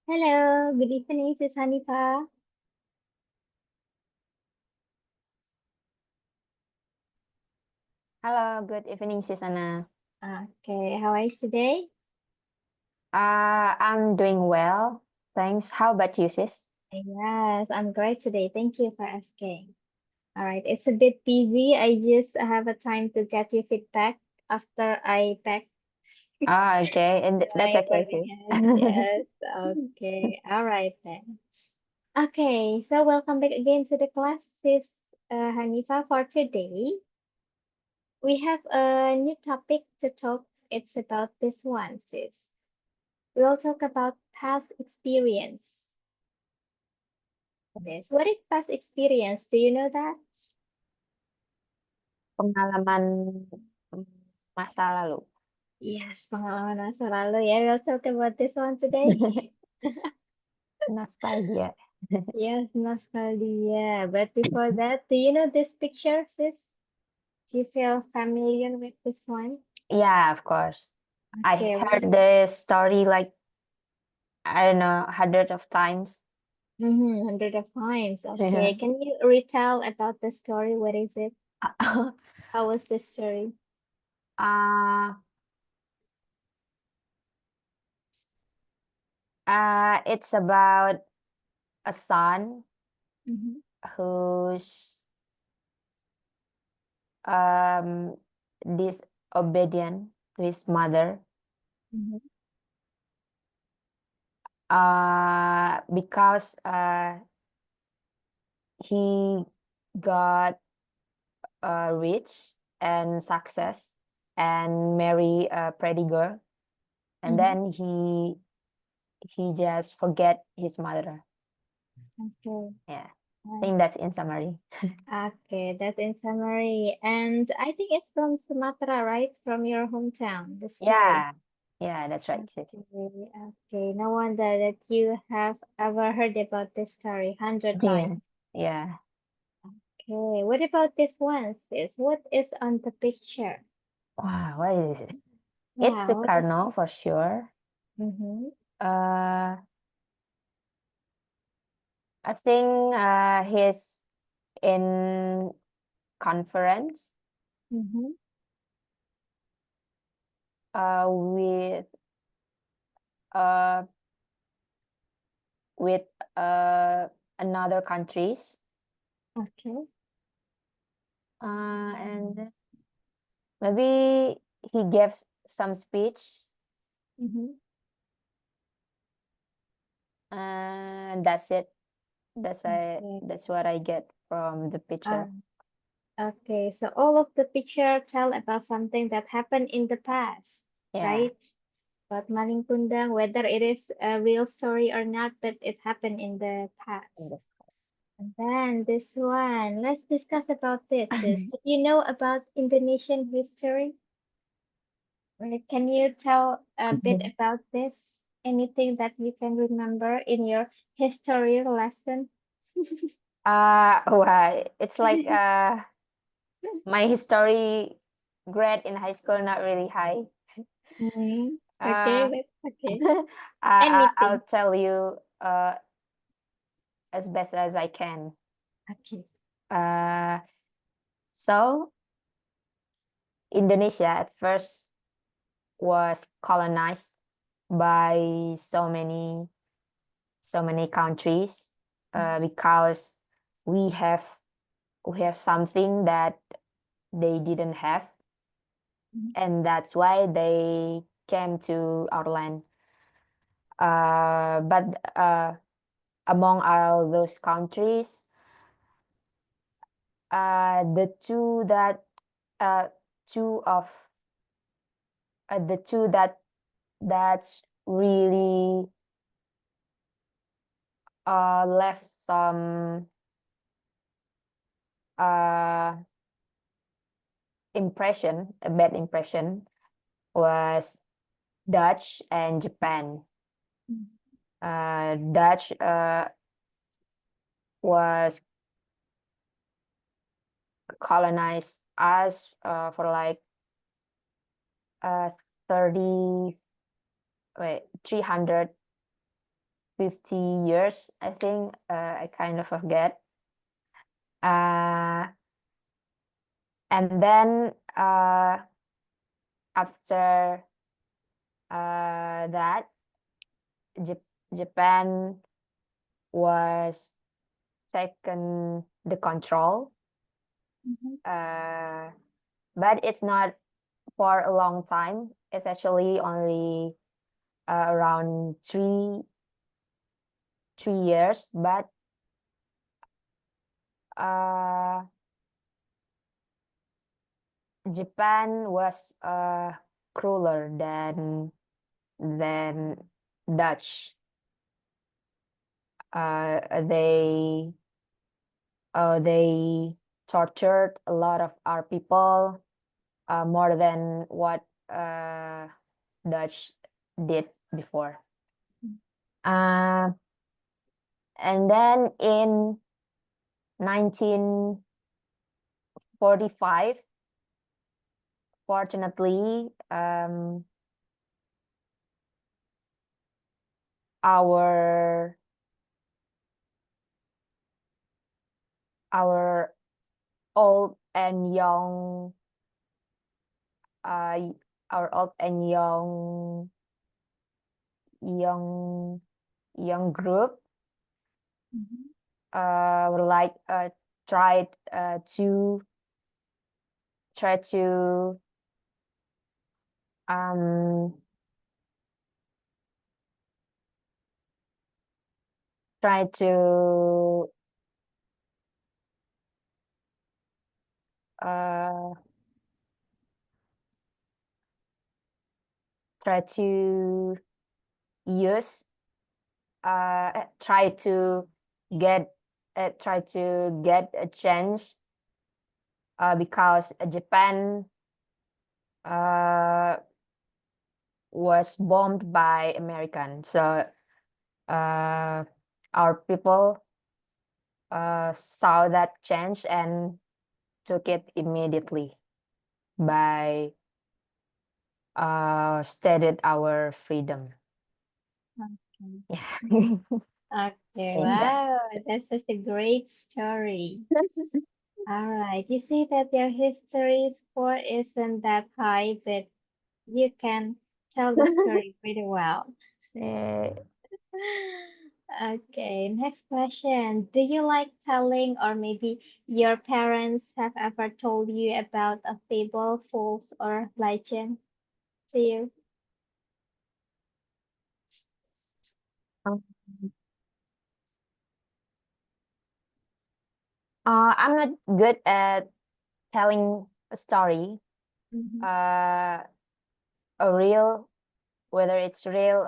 Hello, good evening, Sis Hanifa. Halo, good evening, Susanna. Okay, how are you today? I'm doing well. Thanks. How about you, sis? Yes, I'm great today. Thank you for asking. All right, it's a bit busy. I just have a time to get your feedback after I pack Okay, and that's my okay, boarding sis. house. Yes, okay. All right then. Okay, so welcome back again to the class, Sis Hanifa. For today, we have a new topic to talk. It's about this one, sis. We'll talk about past experience. This. What is past experience? Do you know that? Pengalaman mm, masa lalu. Yes, pengalaman masa lalu ya. We'll talk about this one today. Nostalgia. Yes, nostalgia. But before that, do you know this picture, sis? Do you feel familiar with this one? Yeah, of course. I Okay, heard the story like, I don't know, hundred of times. hundred of times. Yeah. Okay, can you retell about the story? What is it? How was the story? uh, it's about a son Mm-hmm. who's um disobedient to his mother Mm-hmm. because he got rich and success and marry a pretty girl, and Mm-hmm. then he just forget his mother. Okay. Yeah, I think that's in summary. Okay, that's in summary. And I think it's from Sumatra, right? From your hometown, the story. Yeah, yeah, that's right, sis. Okay, okay. No wonder that you have ever heard about this story 100 times. Yeah, yeah. Okay, what about this one, sis? What is on the picture? Wow, what is it? It's Yeah, a what is Carno for sure. mm-hmm, uh I think he's in conference mm-hmm, with uh with uh another countries, okay. and maybe he gave some speech, Mm-hmm. and that's it. Okay. That's what I get from the picture. Okay, so all of the picture tell about something that happened in the past, Yeah. right? About Maling Kundang, whether it is a real story or not, but it happened in the past. And then this one, let's discuss about this. Do you know about Indonesian history? Like, can you tell a bit about this? Anything that you can remember in your history lesson? Why it's like my history grade in high school not really high. Mhm. Okay, uh that's okay. I'll Anything. tell you as best as I can. Okay. Uh, so Indonesia at first was colonized by so many countries, because we have we have something that they didn't have, Mhm. and that's why they came to our land. But among all those countries, the two that uh, two of the two that's really left some uh impression, a bad impression, was Dutch and Japan. Mhm. Dutch was colonized us for like 30 wait 350 50 years, I think. I kind of forget. And then after that, Japan was taken the control. But it's not for a long time. It's actually only around 3 years, but Japan was crueler than Dutch. They tortured a lot of our people, more than what Dutch did before. And then in 1945, fortunately, our old and young our old and young group were like tried to try to try to use try to get a change, because Japan was bombed by American. So our people saw that change and took it immediately by stated our freedom. Okay. Yeah. Okay, And that. wow, that's such a great story. All right, you see that their history score isn't that high, but you can tell the story pretty well. Okay, next question. Do you like telling, or maybe your parents have ever told you about a fable, false, or legend to you? Um, I'm not good at telling a story, Mhm. a real, whether it's real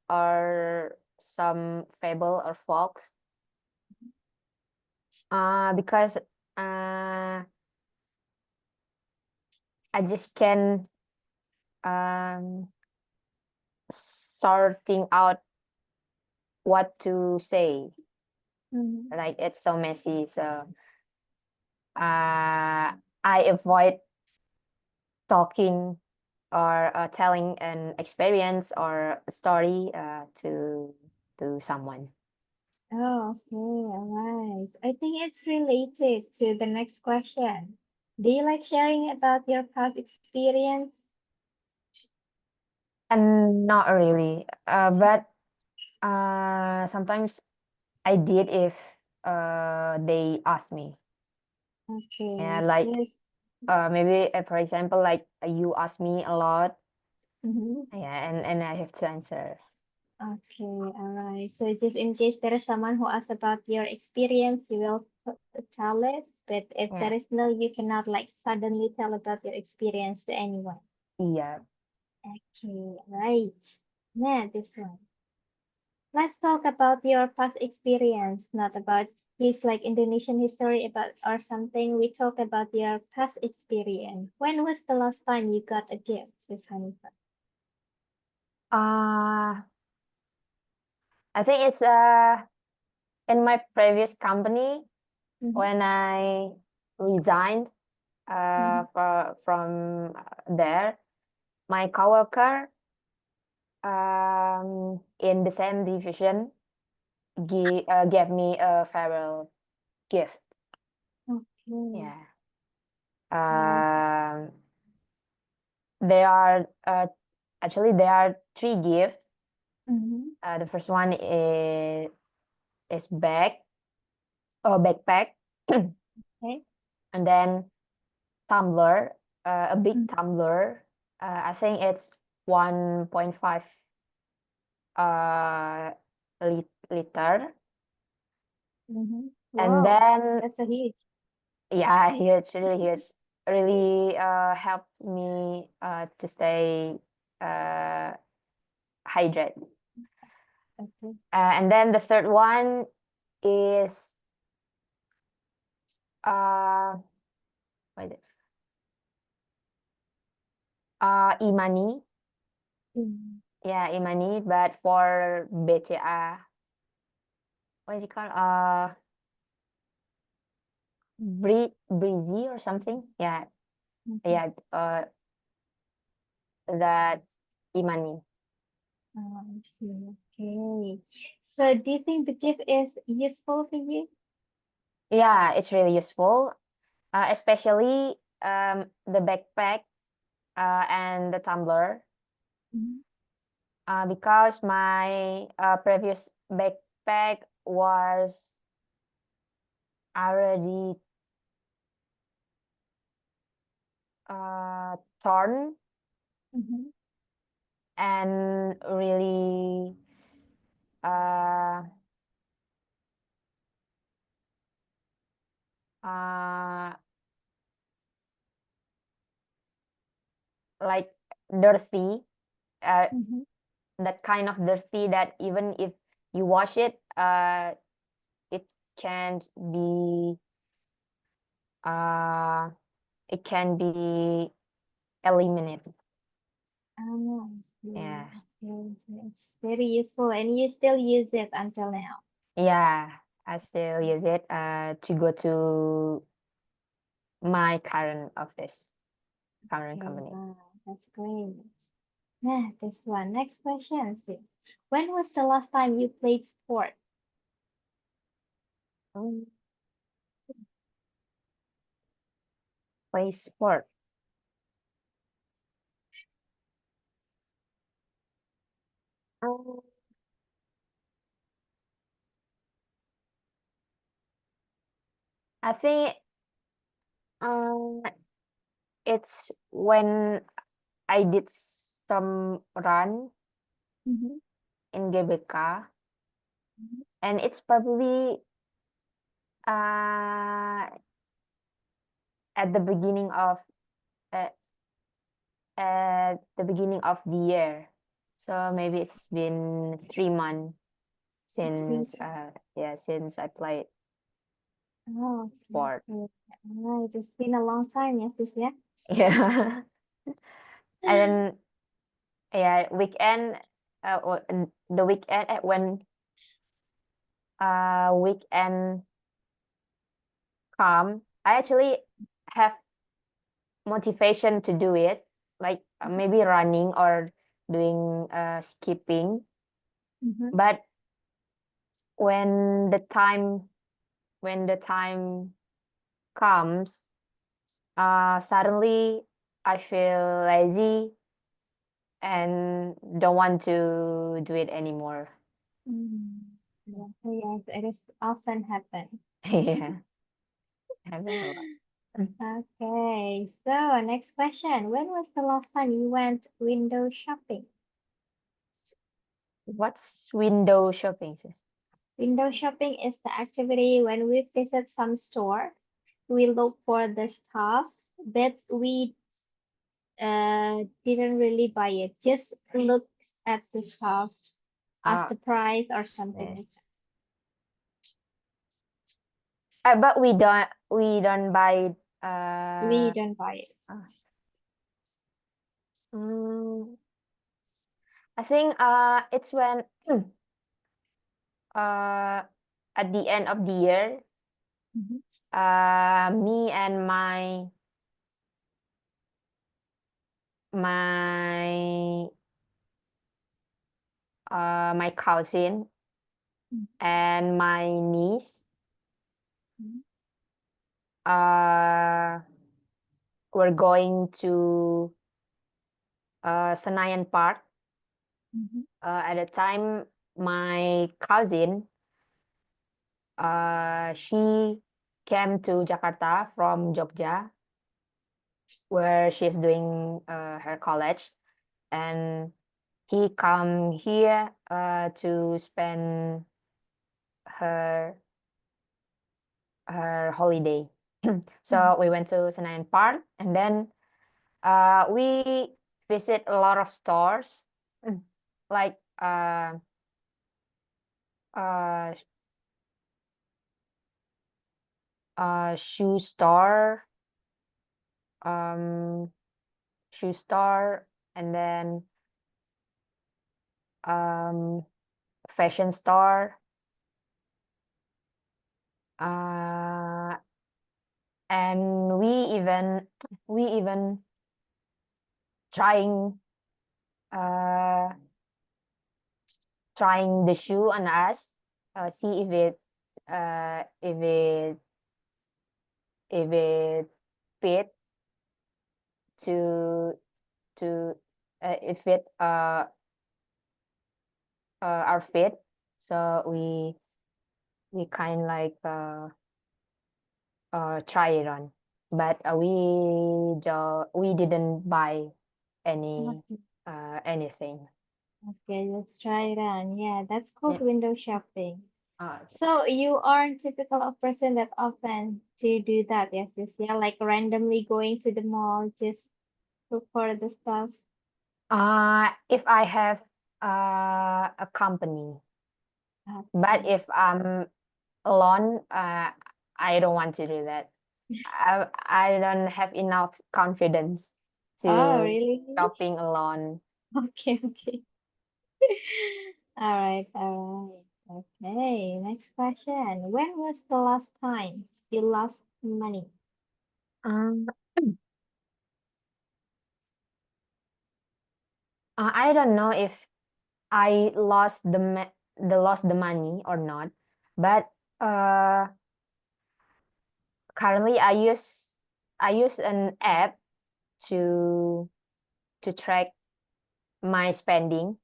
or some fable or folks, because I just can sorting out what to say. Mhm. Like it's so messy, so I avoid talking or telling an experience or a story to someone. Oh, okay, all right. I think it's related to the next question. Do you like sharing about your past experience? And not really, but sometimes I did if they ask me. Yeah, Okay, like just maybe for example, like you ask me a lot, mhm. yeah, and I have to answer. Okay, all right. So just in case there is someone who asks about your experience, you will tell it. But if Yeah, there is no, you cannot like suddenly tell about your experience to anyone. yeah. Okay, right. Now this one. Let's talk about your past experience, not about his like Indonesian history about or something. We talk about your past experience. When was the last time you got a gift, Sis Hanifa? Uh, I think it's in my previous company Mm-hmm. when I resigned Mm-hmm. from there, my coworker in the same division gave me a farewell gift. Okay. Yeah. Nice. There are actually there are 3 gifts. Mm-hmm. The first one is bag or backpack, Okay. and then tumbler, a big Mm. tumbler. I think it's 1.5 liter, Mm-hmm. and Wow, then that's a huge. yeah, huge, really huge, really helped me to stay uh hydrated. Okay. And then the third one is what is it? E-money. Mm. Yeah, e-money, but for BCA, what is it called? Breezy or something. Yeah, Okay. yeah. That e-money. Oh, I see. Okay. So do you think the gift is useful for you? Yeah, it's really useful, especially the backpack and the tumbler, Mhm. because my previous backpack was already torn Mhm. and really uh, uh, like dirty, uh, Mhm. that kind of dirty that even if you wash it, it can't be uh, it can be eliminated. Oh, I see. Yeah, Okay. So it's very useful and you still use it until now. yeah. I still use it to go to my current Okay. company. Wow, that's great. Yeah, this one. Next question, sis. When was the last time you played sport? Mm, Play sport. Um, I think um, it's when I did some run Mm-hmm. in GBK, and it's probably uh, at the beginning of uh, at the beginning of the year. So maybe it's been 3 months It's been since yeah, since I played oh, okay. sport. Okay. Alright, it's been a long time, yes, sis, yeah. Yeah. And then yeah, weekend the weekend when weekend come, I actually have motivation to do it, like maybe running or doing skipping. Mm-hmm. But when the time when the time comes, suddenly I feel lazy and don't want to do it anymore. Mm. Yeah, so yes, it is often happen. Yeah, happen a lot. Okay, so next question. When was the last time you went window shopping? What's window shopping, sis? Window shopping is the activity when we visit some store. We look for the stuff, but we didn't really buy it. Just look at the stuff, ask Uh, the price or something yeah. like But we don't buy that. We uh, don't buy it. uh mm, I think it's when uh at the end of the year, Mhm. me and my my cousin, and my niece Mhm. were going to Senayan Park. Mhm. At the time, my cousin she came to Jakarta from Jogja, where she's doing her college, and he come here to spend her holiday. So we went to Senayan Park, and then we visit a lot of stores, like uh, shoe store, um, shoe store, and then um, fashion store, and we even trying uh trying the shoe on us, see uh if it if it fit to to if it our fit. So we kind like try it on, but we didn't buy any Okay. anything. Okay, let's try it on. Yeah, that's Yeah. called window shopping. Uh, So you aren't typical of person that often to do that, yes, yes, yeah, like randomly going to the mall, just look for the stuff. if I have a company, That's but nice. if I'm alone, I don't want to do that. I don't have enough confidence Oh, to really? shopping alone. Okay, okay. All right, all right. Okay, next question. When was the last time you lost money? Um, I don't know if I lost the money or not, but uh, currently I use an app to track my spending,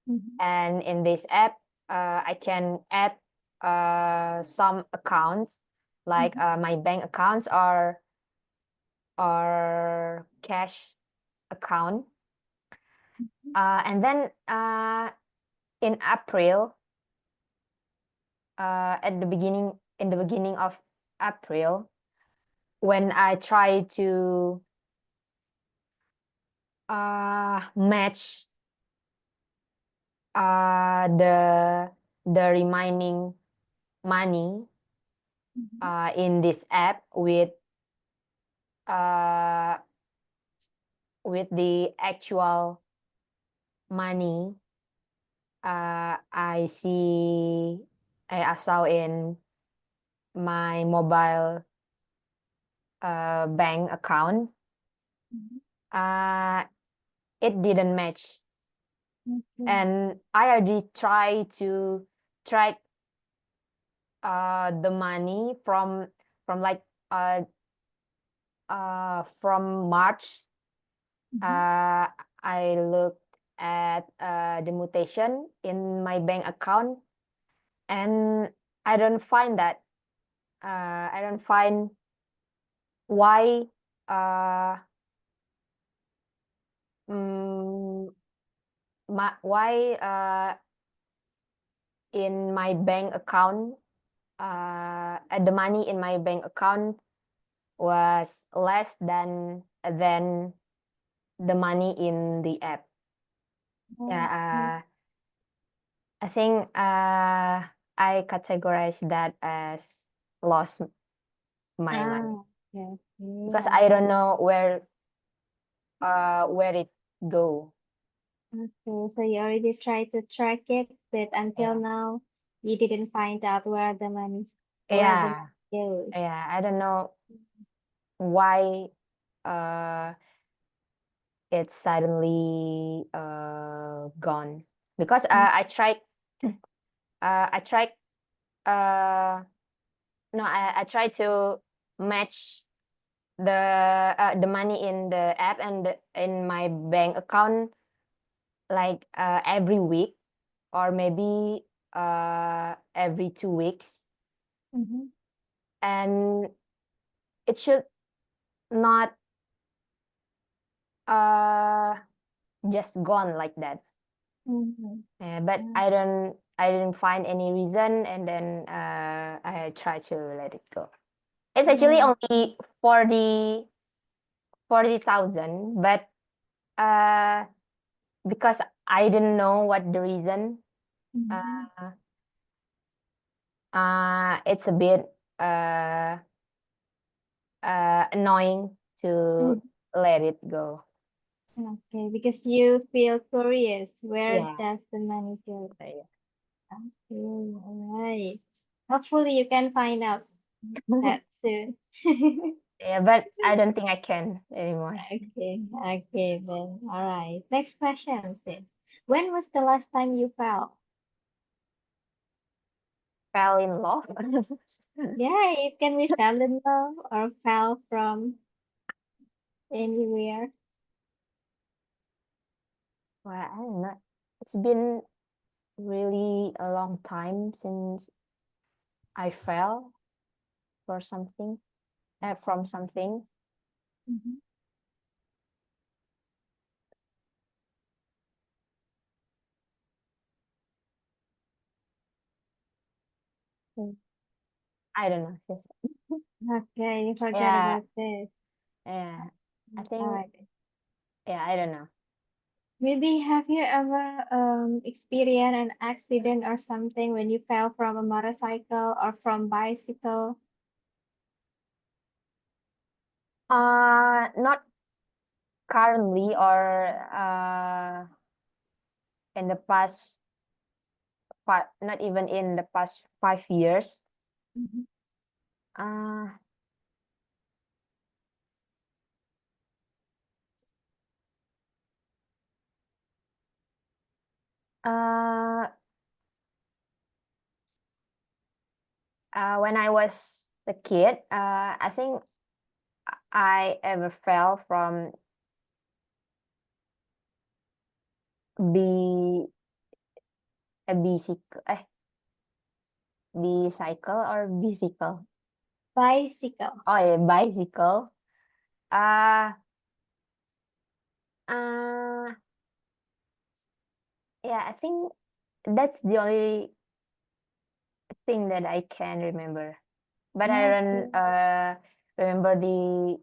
Mhm. and in this app I can add some accounts, like Mhm. my bank accounts or cash account, and then in April, in the beginning of April, when I try to match the remaining money Mhm. in this app uh, with the actual money I saw in my mobile bank account. Mhm. uh, it didn't match, Okay. and I already try to track the money from uh from March. Mhm. uh I looked at the mutation in my bank account, and I don't find that. I don't find why uh mm, why in my bank account the money in my bank account was less than the money in the app. Okay. Yeah, I think I categorize that as lost my money, Ah, okay, because okay. I don't know where it go. Okay, so you already tried to track it, but until Yeah. now you didn't find out where the Yeah. money goes. Yeah, I don't know why uh it's suddenly gone, because Mm. I tried no, I try to match the money in the app and in my bank account like every week or maybe every 2 weeks, Mm-hmm. and it should not uh just gone like that. Mm-hmm. But I didn't find any reason, and then I try to let it go. It's actually Yeah. only 40,000, but uh because I didn't know what the reason, Mm-hmm. uh it's a bit uh annoying to let it go. Okay, because you feel curious, where Yeah. does the money go? Yeah. Okay, all right. Hopefully you can find out that soon. Yeah, but I don't think I can anymore. Okay, okay then. All right. Next question, sis. When was the last time you fell? Fell in love. Yeah, it can be fell in love or fell from anywhere. Well, I don't know. It's been really a long time since I fell for something, from something. Mhm. Mm. I don't know. Okay, you forgot Yeah, about this. yeah. I All think, right. yeah, I don't know. Maybe have you ever experienced an accident or something when you fell from a motorcycle or from bicycle? Not currently or in the past, not even in the past 5 years. Mhm. Uh, uh, when I was a kid, I think I ever fell from the a bicycle, bicycle or bicycle? Bicycle. Oh yeah, bicycle. Uh, uh, yeah, I think that's the only thing that I can remember. But I don't Okay. remember the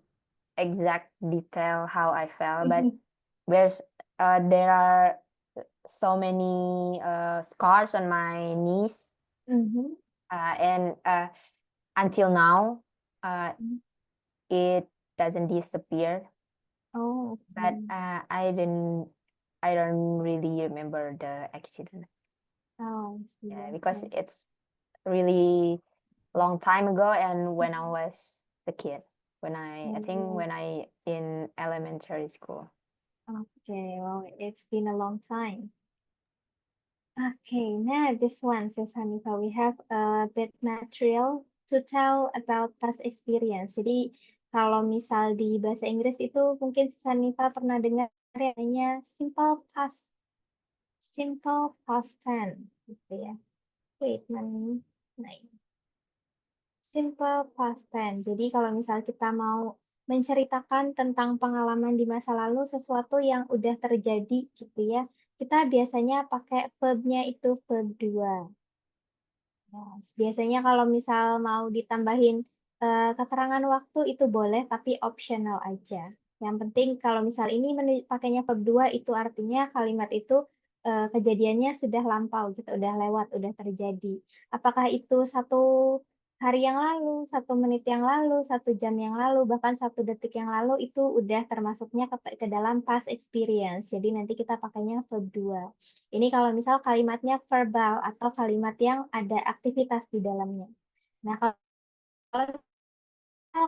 exact detail how I fell. But there's there are so many scars on my knees, Mm-hmm. and until now, uh, it doesn't disappear. Oh, But okay. I don't really remember the accident. Oh, I see. Yeah, because Okay. it's really long time ago, and when I was a kid, I think Mm, when I in elementary school. okay. Well, it's been a long time. Okay, now this one says Hanifa, we have a bit material to tell about past experience. Jadi kalau misal di bahasa Inggris itu mungkin Hanifa pernah dengar yang namanya simple past tense gitu ya. Wait, mana? Nah, ini. Simple past tense. Jadi kalau misal kita mau menceritakan tentang pengalaman di masa lalu, sesuatu yang udah terjadi gitu ya, kita biasanya pakai verbnya itu verb 2. Yes, biasanya kalau misal mau ditambahin keterangan waktu itu boleh, tapi optional aja. Yang penting kalau misal ini pakainya verb 2 itu artinya kalimat itu kejadiannya sudah lampau gitu, udah lewat, udah terjadi. Apakah itu 1 hari yang lalu, 1 menit yang lalu, 1 jam yang lalu, bahkan 1 detik yang lalu itu udah termasuknya ke dalam past experience. Jadi nanti kita pakainya verb 2. Ini kalau misal kalimatnya verbal atau kalimat yang ada aktivitas di dalamnya. Nah, kalau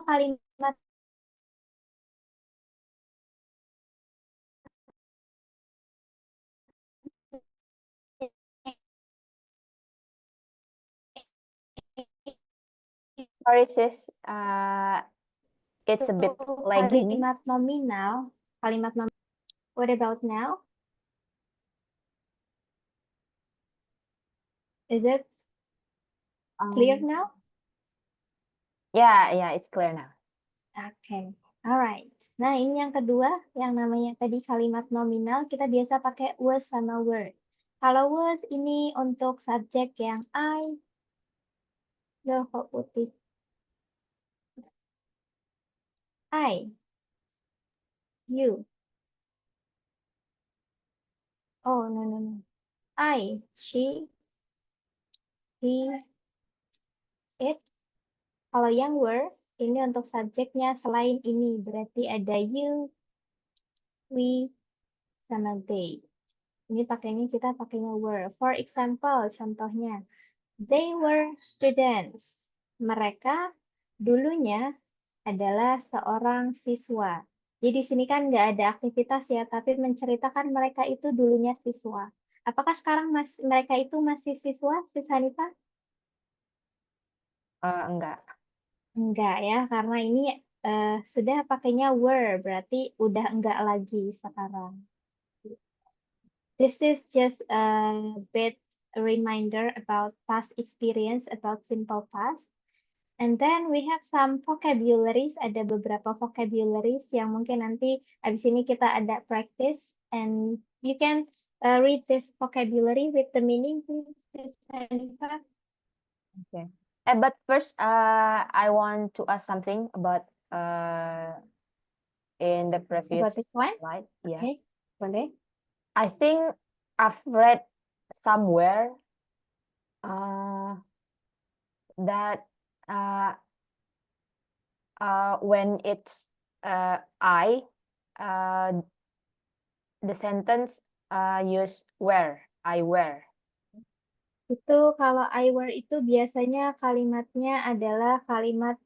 kalimat sorry sis, it's a bit So, lagging. kalimat nominal. What about now? Is it clear now? Yeah, it's clear now. Oke, alright. Nah, ini yang kedua, yang namanya tadi kalimat nominal, kita biasa pakai was sama were. Kalau was ini untuk subjek yang I, loh kok putih. I, you. Oh, no. I, she, he, it. Kalau yang were, ini untuk subjeknya selain ini, berarti ada you, we, sama they. Ini kita pakainya were. For example, contohnya, they were students. Mereka dulunya adalah seorang siswa. Jadi di sini kan nggak ada aktivitas ya, tapi menceritakan mereka itu dulunya siswa. Apakah sekarang mereka itu masih siswa, Sis Hanifah? Enggak. Enggak ya, karena ini sudah pakainya were, berarti udah enggak lagi sekarang. This is just a bit reminder about past experience, about simple past. And then we have some vocabularies, ada beberapa vocabularies yang mungkin nanti abis ini kita ada practice. And you can read this vocabulary with the meaning, please, Hanifah. Okay. But first, I want to ask something about in the previous About this one? slide. Yeah. Okay, boleh. I think I've read somewhere that when it's I, the sentence use where, I wear. Itu kalau I were itu biasanya kalimatnya adalah kalimat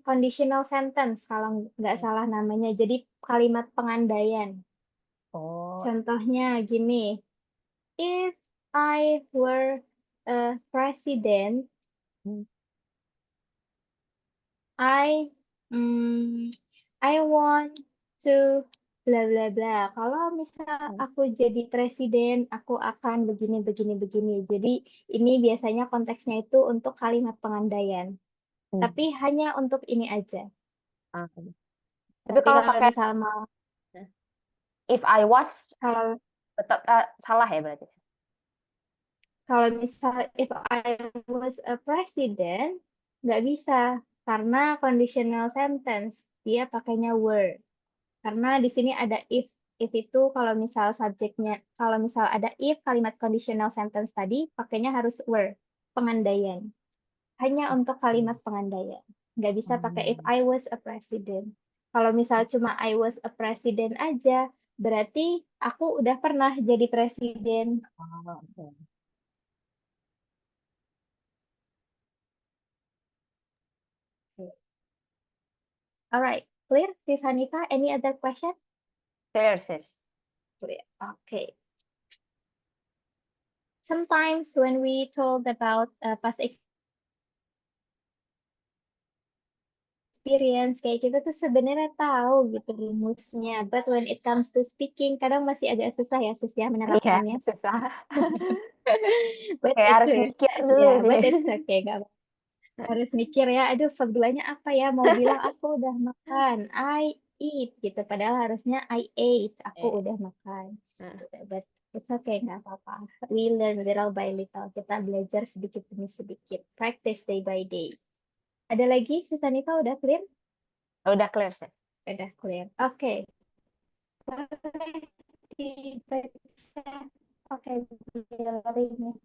conditional sentence kalau nggak salah namanya. Jadi kalimat pengandaian. Oh, Contohnya gini, if I were a president, I want to bla bla bla. Kalau misal aku jadi presiden, aku akan begini begini begini. Jadi ini biasanya konteksnya itu untuk kalimat pengandaian. Tapi hanya untuk ini aja. Tapi Tapi kalau kalau pakai misal mau if I was, kalau tetap salah ya berarti. kalau misal if I was a president, nggak bisa karena conditional sentence dia pakainya were. Karena di sini ada if. If itu kalau misal subjeknya, kalau misal ada if kalimat conditional sentence tadi pakainya harus were, pengandaian. Hanya untuk kalimat pengandaian. Nggak bisa pakai if I was a president. Kalau misal cuma I was a president aja, berarti aku udah pernah jadi presiden. Alright, clear, Sis Hanifah? Any other question? Clear, sis. Clear. Okay. Sometimes when we told about past experience kayak kita tuh sebenarnya tahu gitu rumusnya, but when it comes to speaking kadang masih agak susah ya Sis ya Iya, menerapkannya. susah. But Kayak harus it's mikir dulu yeah, sih. but it's okay, gak apa. Harus mikir ya, aduh fabulanya apa ya, mau bilang aku udah makan, I eat gitu, padahal harusnya I ate, aku udah makan. But it's okay, nggak apa-apa. We learn little by little, kita belajar sedikit demi sedikit, practice day by day. Ada lagi, Sis Hanifah udah clear? Udah clear, sih. Udah clear. Oke. Boleh dibaca vocabulary-nya.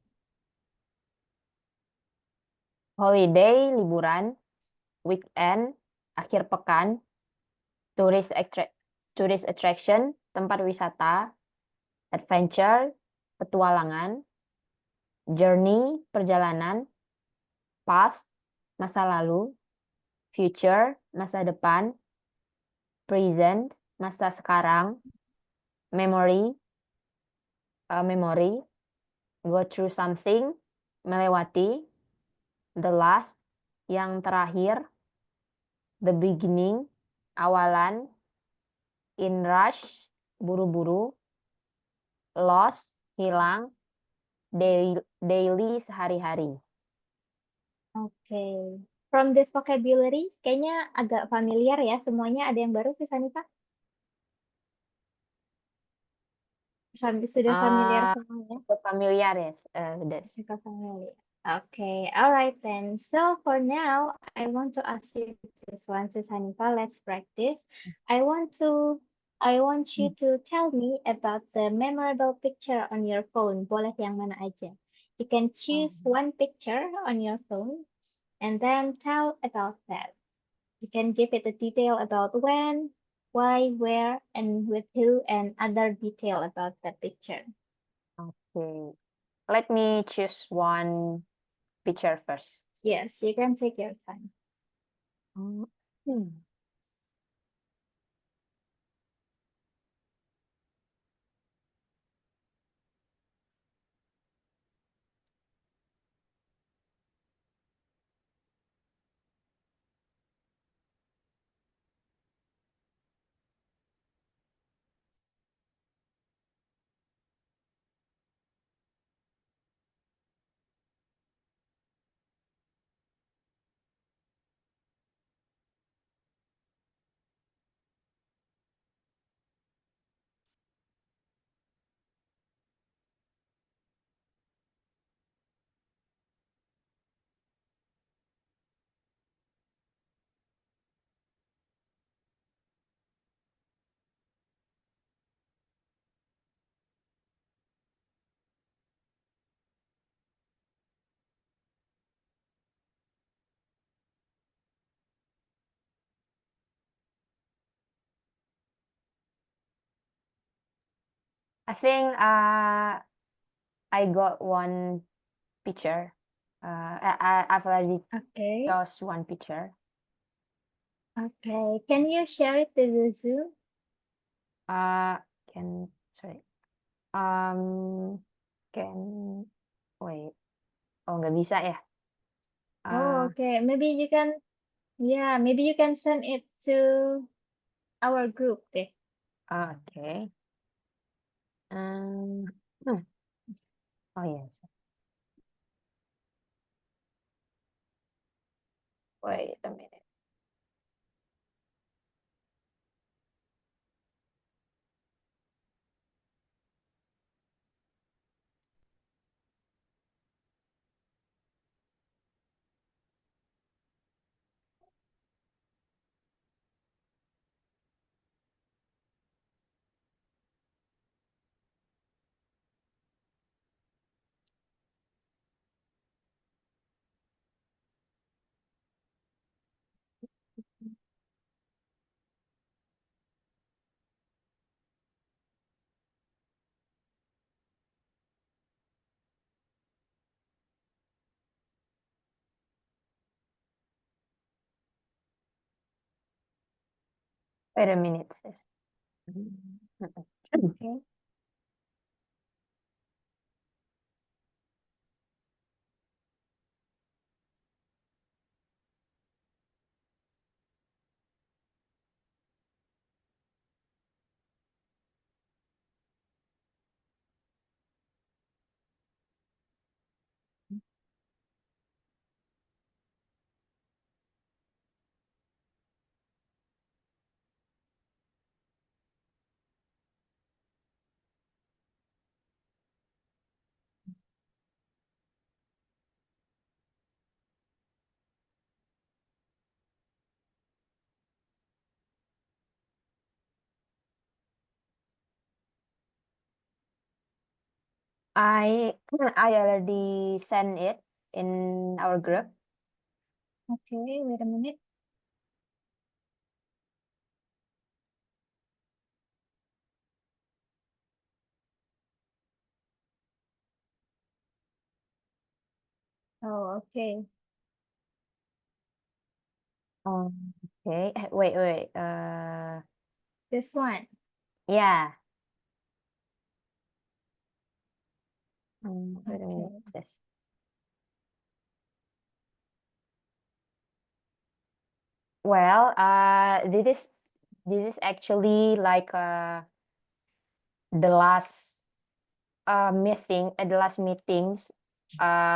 Holiday, liburan, weekend, akhir pekan, tourist attraction, tempat wisata, adventure, petualangan, journey, perjalanan, past, masa lalu, future, masa depan, present, masa sekarang, memory, go through something, melewati, the last, yang terakhir, the beginning, awalan, in rush, buru-buru, lost, hilang, daily, sehari-hari. Okay. From this vocabularies, kayaknya agak familiar ya semuanya. Ada yang baru sih, Sanita? Sudah familiar semuanya? Cukup familiar ya, udah. Sudah familiar. Okay, all right then. So for now, I want to ask you this one, Sis Hanifa. Let's practice. I want you to tell me about the memorable picture on your phone. Boleh yang mana aja. You can choose one picture on your phone and then tell about that. You can give it a detail about when, why, where, and with who, and other detail about the picture. Okay. Let me choose one picture first. Yes, you can take your time. Hmm. I think I got one picture. I've already Okay. chose one picture. Okay. Can you share it to the Zoom? Sorry. Can wait. Oh, nggak bisa ya? Oh, okay. Maybe you can, yeah, maybe you can send it to our group deh. Okay. Oh yes. Wait a minute. Wait a minute, sis. Okay. I already sent it in our group. Okay, wait a minute. Oh, okay. Okay. Wait. This one. Yeah. Wait a minute, Okay. sis. Well, this is actually like the last meetings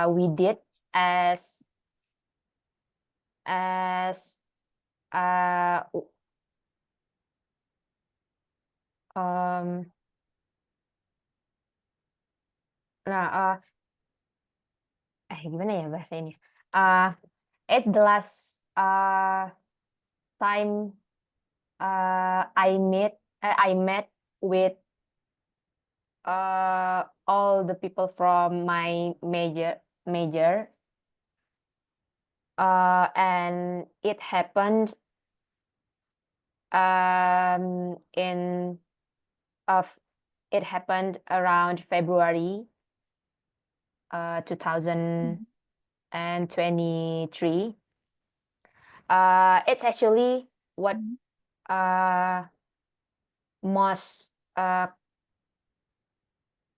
we did as as w- nah gimana ya bahasa ini? It's the last time I met with all the people from my major and it happened in of it happened around February 2023. It's actually what most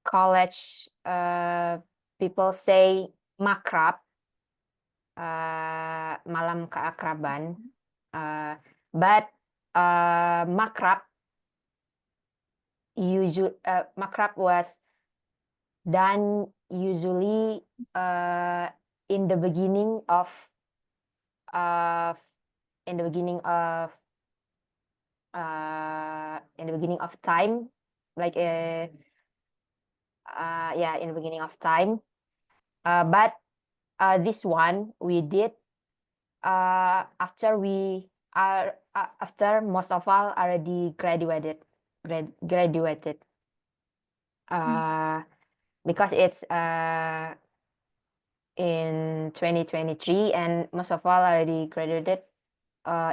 college people say makrab, malam keakraban. But makrab was done usually in the beginning of time, like yeah, in the beginning of time. But this one we did after after most of all already graduated, because it's in 2023 and most of all already graduated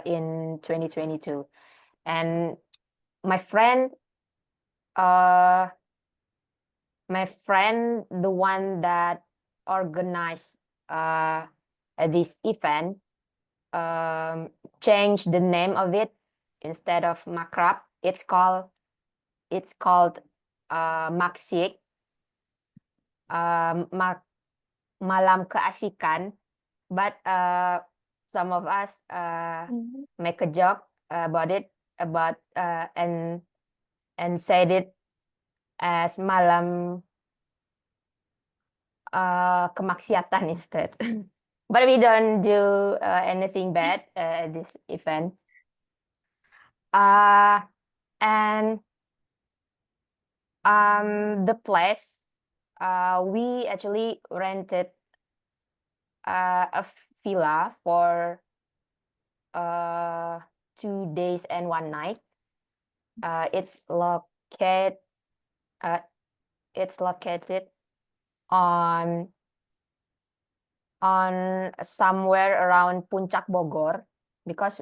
in 2022. And my friend, the one that organized this event, changed the name of it. Instead of makrab, it's called maksik, malam keasikan. But some of us make a joke about it, and said it as malam kemaksiatan instead. But we don't do anything bad at this event. And the place, we actually rented a villa for 2 days and 1 night. It's located on somewhere around Puncak Bogor, because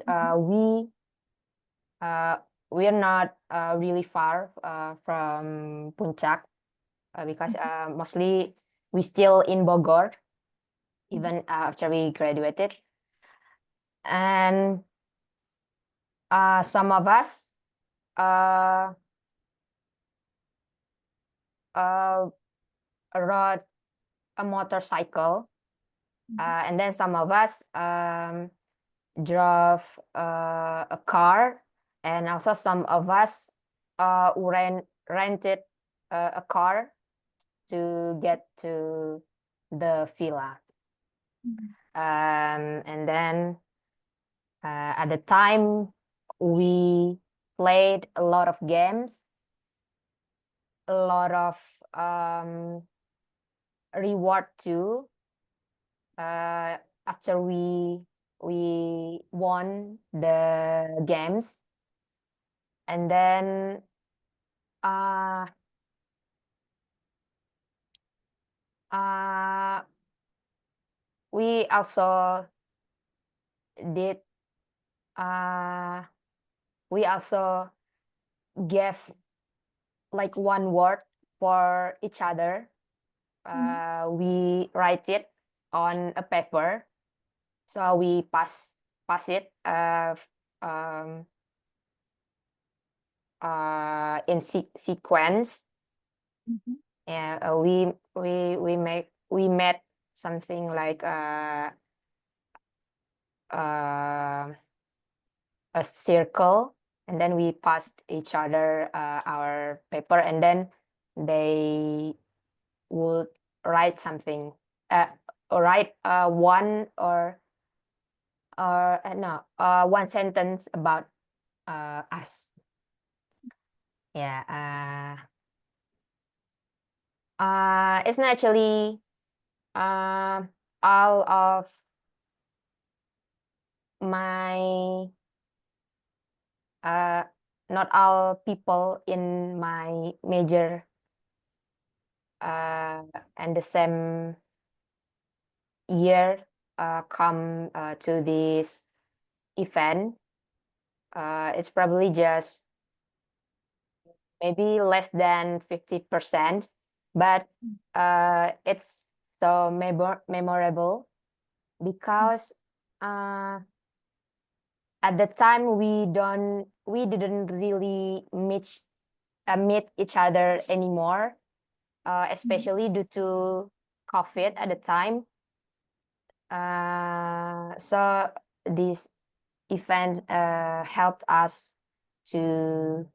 we're not really far from Puncak, because mostly we still in Bogor even after we graduated. And some of us rode a motorcycle, and then some of us drove a car, and also some of us rented a car to get to the villa. And then at the time we played a lot of games, a lot of reward too, after we won the games. And then we also did we also gave like one word for each other. We write it on a paper, so we pass it in sequence. Yeah, we met something like a circle, and then we passed each other our paper, and then they would write something, or write one or no one sentence about us. Yeah. It's not actually all of my not all people in my major and the same year come to this event. It's probably just maybe less than 50%, but it's so memorable because at the time we didn't really meet each other anymore, especially due to COVID at the time. So this event helped us to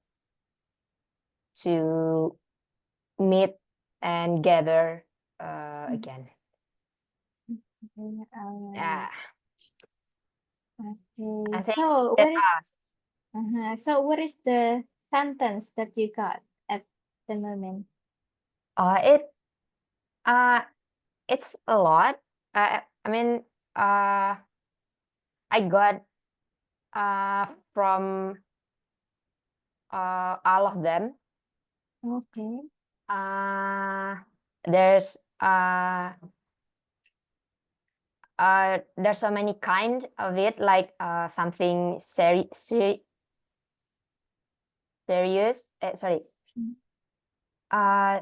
meet and gather again. Okay, Yeah. okay. I think So that so what is the sentence that you got at the moment? it it's a lot. I mean, I got from all of them. Okay. There's so many kind of it, like something serious, sorry,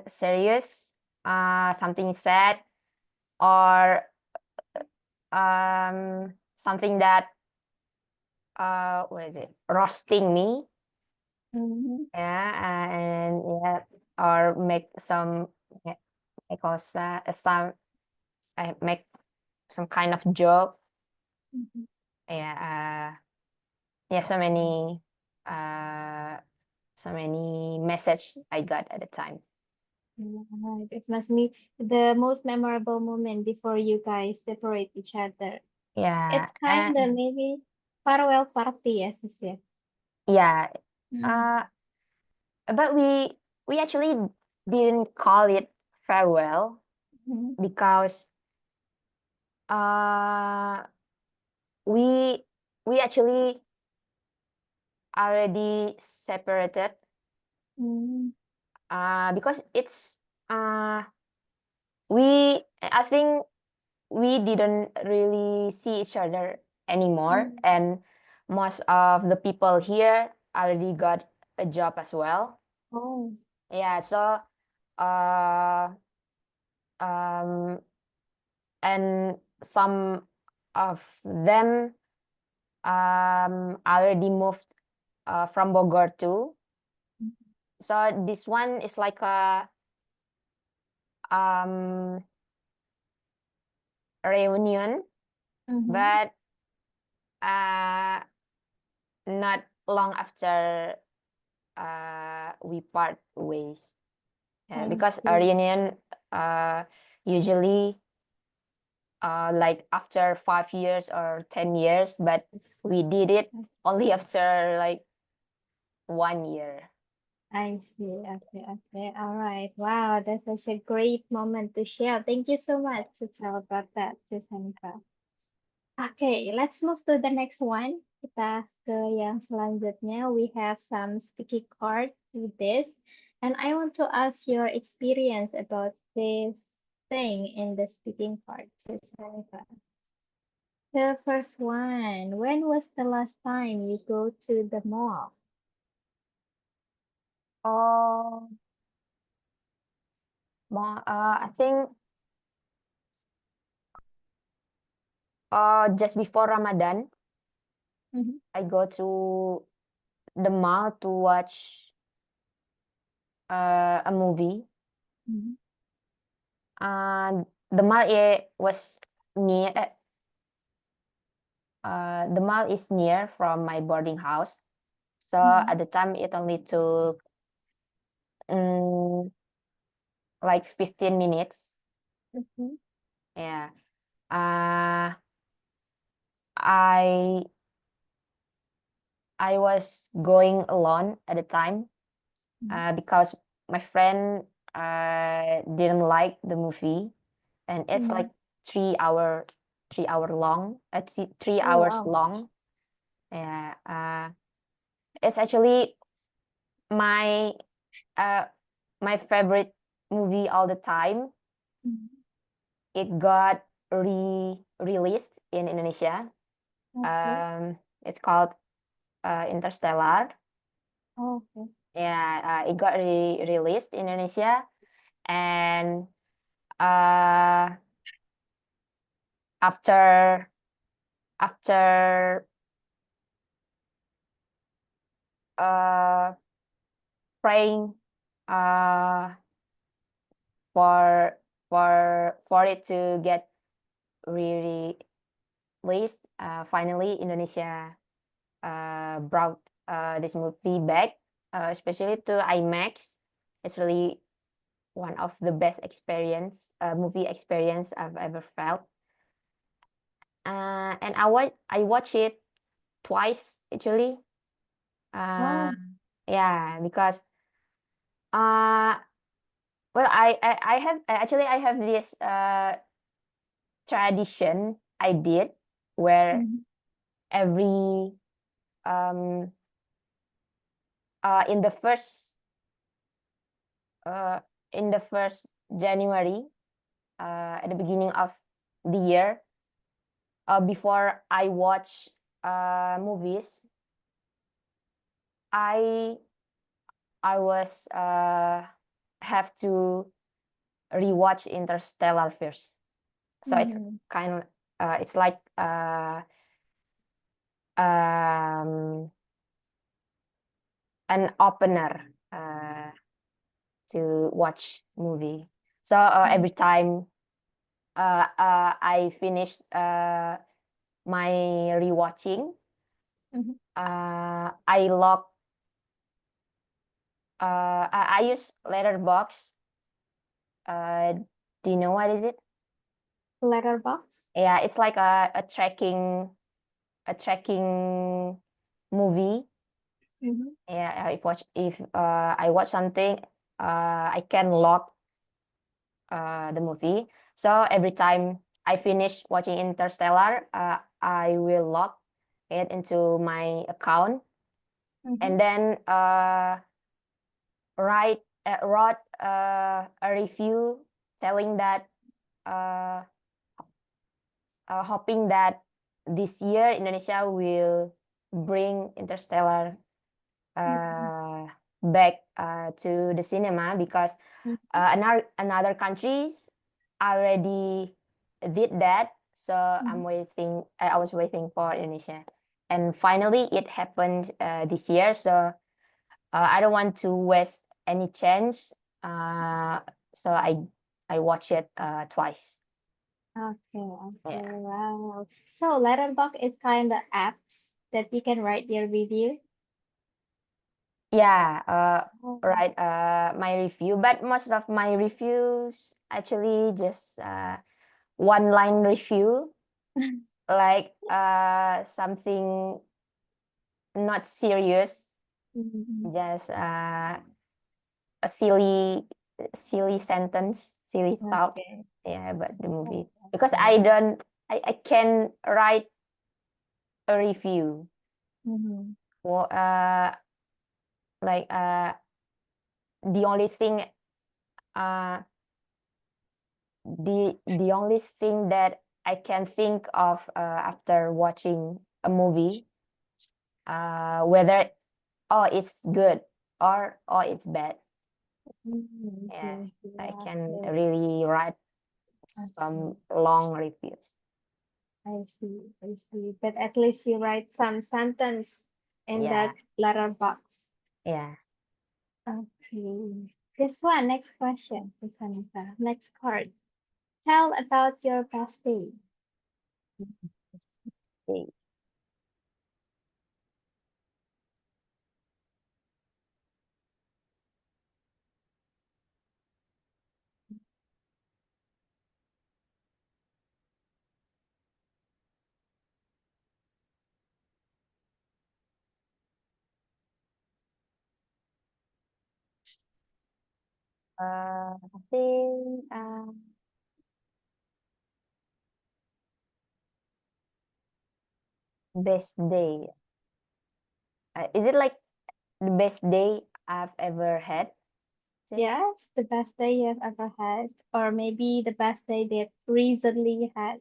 serious, something sad, or something that what is it, roasting me. Yeah, and yeah, or make some because some I make some kind of joke. Yeah, so many message I got at the time. Right. It must be the most memorable moment before you guys separate each other. Yeah, It's kind of maybe farewell party, as you said. yeah. But we actually didn't call it farewell because we actually already separated because it's I think we didn't really see each other anymore, and most of the people here already got a job as well. Oh. Yeah, so and some of them already moved from Bogor too. So this one is like a reunion, but not long after we part ways. Because a reunion usually like after 5 years or 10 years, but we did it only after like 1 year. I see. Okay. All right. Wow, that's such a great moment to share. Thank you so much to tell about that, Susanka. Okay, let's move to the next one. Kita ke yang selanjutnya. We have some speaking card with this. And I want to ask your experience about this thing in the speaking card, Susanka. The first one, when was the last time you go to the mall? Oh, I think just before Ramadan, I go to the mall to watch a movie. The mall was near the mall is near from my boarding house. So Mhm. at the time it only took like 15 minutes. Mhm. Yeah. I was going alone at the time because my friend didn't like the movie, and it's like 3 hour long, 3 hours Oh, wow. long. Yeah. It's actually my my favorite movie all the time. Mhm. It got released in Indonesia. Okay. It's called Interstellar. Okay. Yeah, it got released in Indonesia, and uh, after after uh, praying uh, for for it to get released, finally Indonesia brought this movie back, especially to IMAX. It's really one of the best movie experience I've ever felt. And I watch it twice actually. Uh, Wow. yeah, because uh, well, I have this tradition I did where Mhm. every um in the first uh in the first January, at the beginning of the year, before I watch movies, I was have to rewatch Interstellar first. So it's Mhm. kind of it's like um an opener to watch movie. So every time I finish my rewatching, Mhm. I log I use Letterbox. Do you know what is it? Letterbox. Yeah, it's like a tracking movie. Mhm. Yeah, if I watch something, I can log the movie. So every time I finish watching Interstellar, I will log it into my account, Mhm. and then wrote a review telling that uh, hoping that this year Indonesia will bring Interstellar Mhm. back to the cinema, because Mhm. another countries already did that. So Mhm. I was waiting for Indonesia, and finally it happened this year. So I don't want to waste any chance. Uh, so I watch it twice. Okay, okay, Yeah. wow. So Letterbox is kind of apps that you can write your review. Yeah, Oh. right. My review, but most of my reviews actually just one line review, like something not serious, Mhm. just a silly sentence, silly thought. Okay. Yeah, about the movie, because Okay. I can write a review Mhm. for like the only thing uh the only thing that I can think of after watching a movie, whether it's good or it's bad. Mhm. Yeah, Okay, I yeah, can okay, really write okay. some long reviews. I see, I see. But at least you write some sentence in Yeah, that letterbox. yeah. Okay. This one, next question. This one is next card. Tell about your past day. Okay. I think best day. Is it like the best day I've ever had? Is it? Yes, the best day you've ever had, or maybe the best day that recently you had.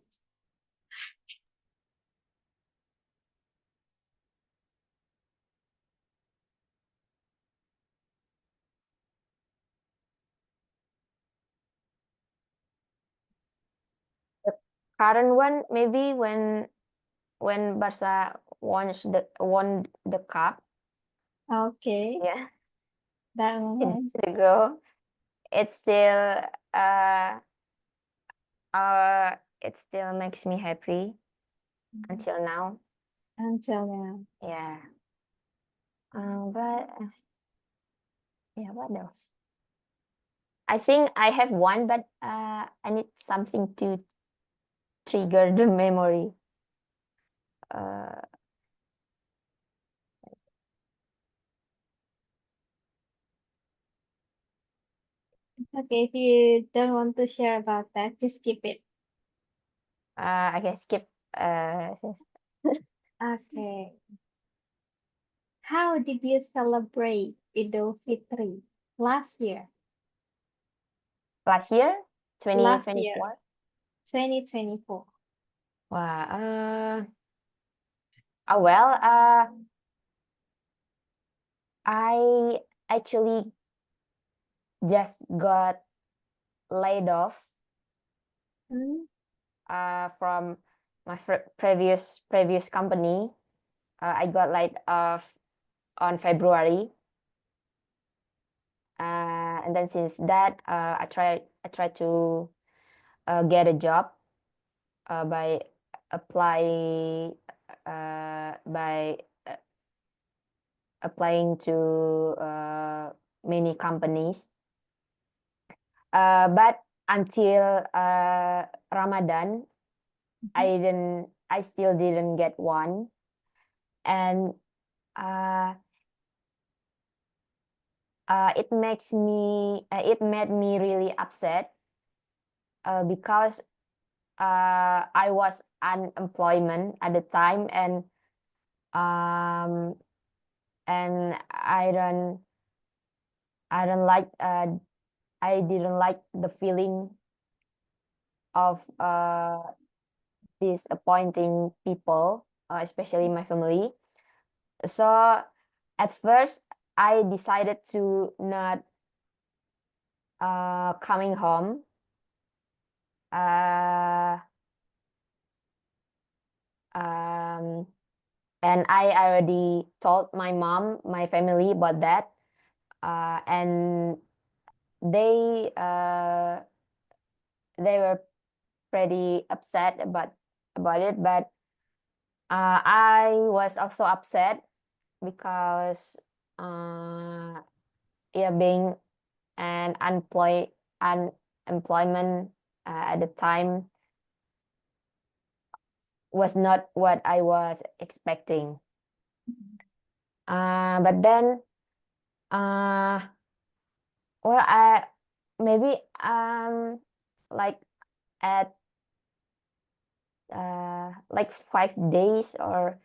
The current one, maybe when Barca won the cup. Okay, Yeah, that it moment. ago. It's still uh it still makes me happy until now. Until now. Yeah. But yeah, what else? I think I have one, but I need something to trigger the memory. Uh, Okay, if you don't want to share about that, just keep it. I can skip. Okay. How did you celebrate Idul Fitri last year? Last year, Last year, 2024. 2024. Wow. Well, I actually just got laid off Hmm? from my previous company. I got laid off on February, and then since that, I tried to get a job by apply by applying to many companies. But until Ramadan, I still didn't get one, and uh, it made me really upset because I was unemployment at the time, um, and I don't like I didn't like the feeling of disappointing people, especially my family. So at first, I decided to not coming home. Uh, um, and I already told my mom, my family about that, and they uh, they were pretty upset about it. But I was also upset because yeah, being an unemployment at the time was not what I was expecting. But then uh well, I maybe like at like 5 days or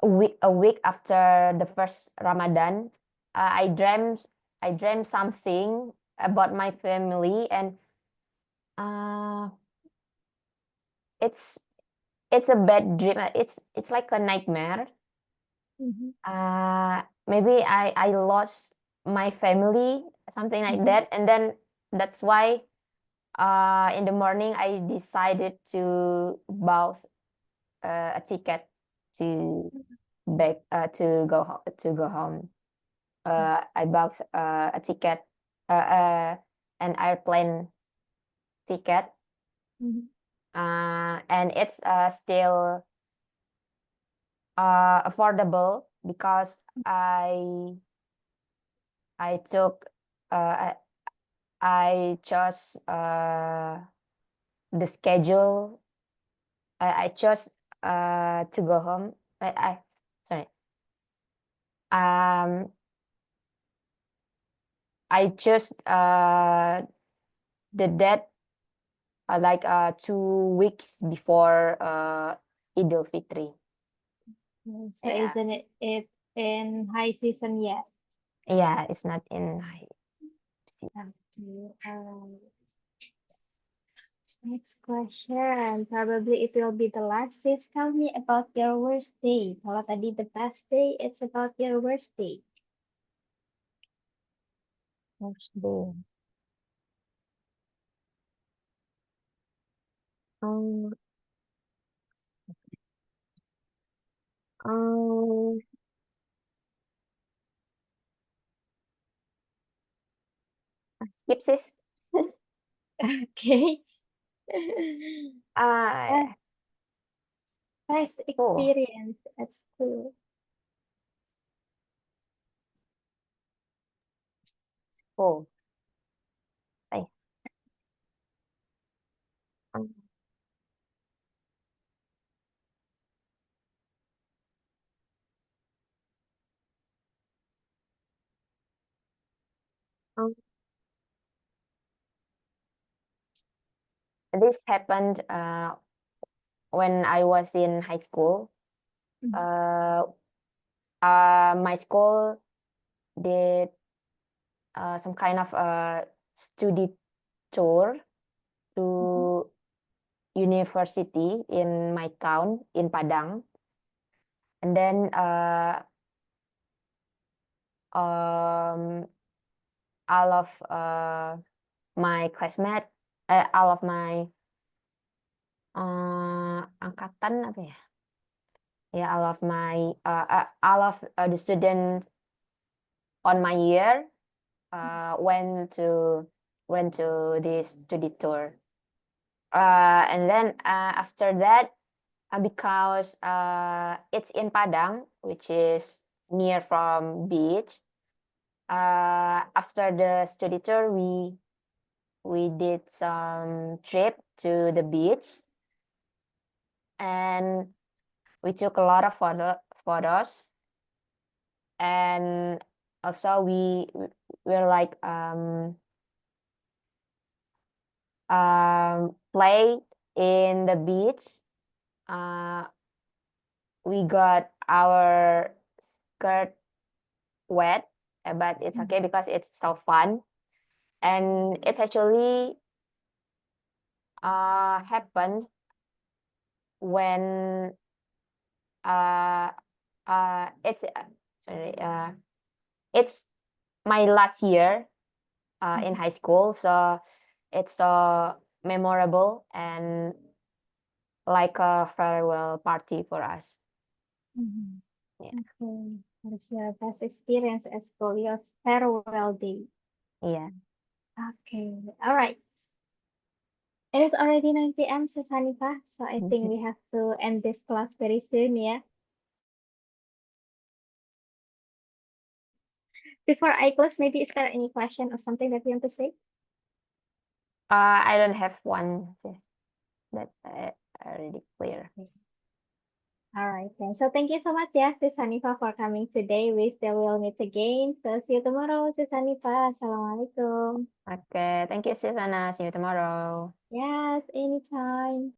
a week after the first Ramadan, I dreamt something about my family, and uh it's it's a bad dream. It's like a nightmare. Mm-hmm. Maybe I lost my family, something like Mm-hmm. that, and then that's why in the morning I decided to buy a ticket to back to go home. I bought a ticket, an airplane ticket, Mm-hmm. and it's still affordable because I took I chose the schedule. I chose to go home. I sorry. Um, I just did that like 2 weeks before Idul Fitri. So Yeah. isn't it in high season yet? Yeah, it's not in high. Okay. Next question. Probably it will be the last. Sis, tell me about your worst day. Kalau tadi the best day, it's about your worst day. Worst day. Um, um, skip sis. Okay. Uh, Best oh, experience at school. oh. Ay. Um, um, this happened when I was in high school. Mhm. My school did some kind of study tour Mhm. to university in my town in Padang, and then um, all of my classmates, all of my angkatan apa ya? Yeah, all of the students on my year went to this study tour. And then after that, because it's in Padang, which is near from beach. After the study tour, we did some trip to the beach, and we took a lot of photos, and also we were like play in the beach. We got our skirt wet, but it's okay because it's so fun, and it's actually happened when uh it's sorry it's my last year in high school, so it's so memorable and like a farewell party for us. Mhm. Yeah. Okay. What's your best experience at school? Your farewell day. Yeah. Okay. All right. It is already 9 p.m., Sis Hanifah, so I think we have to end this class very soon, yeah? Before I close, maybe is there any question or something that you want to say? I don't have one that already clear. All right, then. So thank you so much, yeah, Sis Hanifah, for coming today. We still will meet again. So see you tomorrow, Sis Hanifah. Assalamualaikum. Okay, thank you, Susanna. See you tomorrow. Yes, anytime.